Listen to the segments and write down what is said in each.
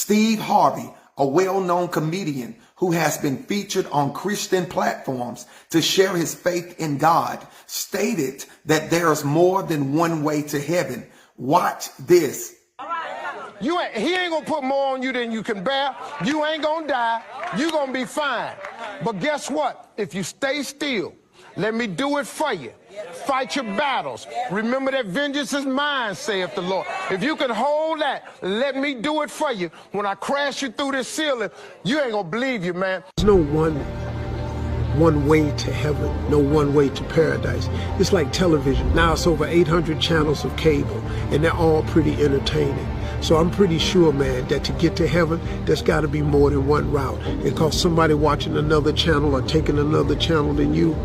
Steve Harvey, a well-known comedian who has been featured on Christian platforms to share his faith in God, stated that there's more than one way to heaven. Watch this. He ain't gonna put more on you than you can bear. You ain't gonna die. You gonna be fine. But guess what? If you stay still, let me do it for you. Fight your battles. Remember that vengeance is mine, saith the Lord. If you can hold that, let me do it for you. When I crash you through this ceiling, you ain't gonna believe you, man. There's no one way to heaven, no one way to paradise. It's like television. Now it's over 800 channels of cable, and they're all pretty entertaining. So I'm pretty sure, man, that to get to heaven, there's got to be more than one route. Because somebody watching another channel or taking another channel than you,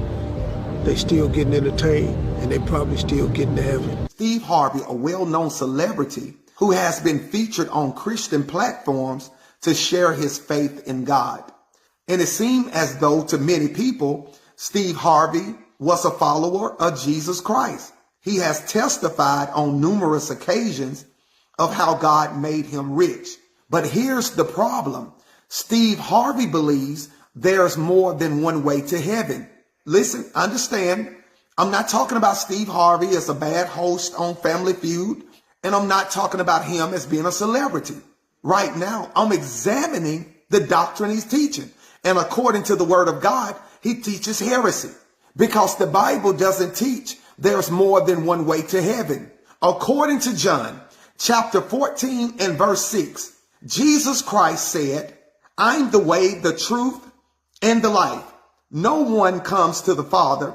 they still getting entertained, and they probably still getting to heaven. Steve Harvey, a well-known celebrity who has been featured on Christian platforms to share his faith in God. And it seemed as though to many people, Steve Harvey was a follower of Jesus Christ. He has testified on numerous occasions of how God made him rich. But here's the problem. Steve Harvey believes there's more than one way to heaven. Listen, understand, I'm not talking about Steve Harvey as a bad host on Family Feud, and I'm not talking about him as being a celebrity. Right now, I'm examining the doctrine he's teaching. And according to the word of God, he teaches heresy because the Bible doesn't teach there's more than one way to heaven. According to John chapter 14 and verse 6, Jesus Christ said, I'm the way, the truth, and the life. No one comes to the Father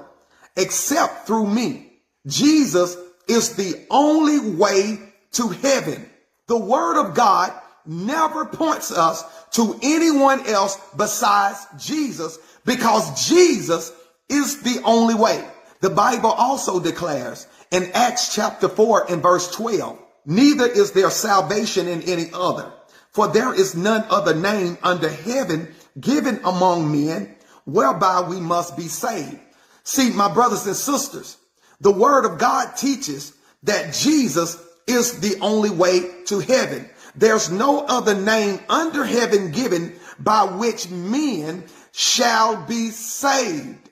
except through me. Jesus is the only way to heaven. The word of God never points us to anyone else besides Jesus because Jesus is the only way. The Bible also declares in Acts chapter 4 and verse 12, neither is there salvation in any other, for there is none other name under heaven given among men whereby we must be saved. See, my brothers and sisters, the word of God teaches that Jesus is the only way to heaven. There's no other name under heaven given by which men shall be saved.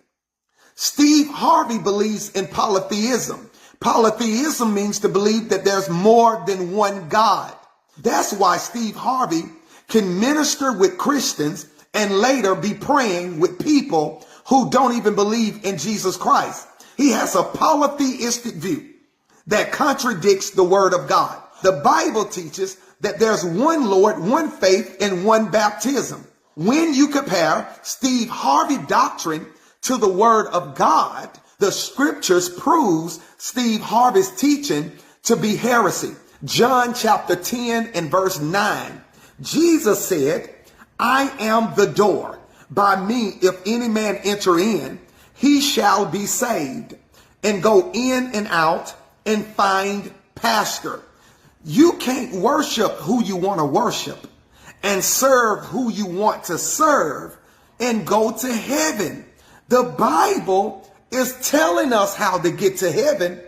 Steve Harvey believes in polytheism. Polytheism means to believe that there's more than one God. That's why Steve Harvey can minister with Christians and later be praying with people who don't even believe in Jesus Christ. He has a polytheistic view that contradicts the word of God. The Bible teaches that there's one Lord, one faith, and one baptism. When you compare Steve Harvey doctrine to the word of God, the scriptures proves Steve Harvey's teaching to be heresy. John chapter 10 and verse 9, Jesus said, I am the door. By me, if any man enter in, he shall be saved and go in and out and find pasture. You can't worship who you want to worship and serve who you want to serve and go to heaven. The Bible is telling us how to get to heaven,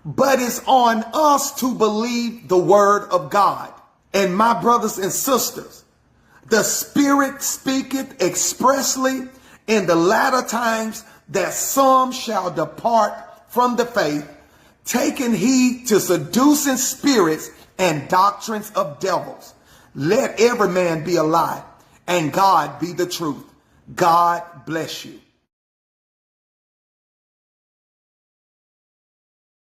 but it's on us to believe the word of God. And my brothers and sisters, the Spirit speaketh expressly in the latter times that some shall depart from the faith, taking heed to seducing spirits and doctrines of devils. Let every man be a lie and God be the truth. God bless you.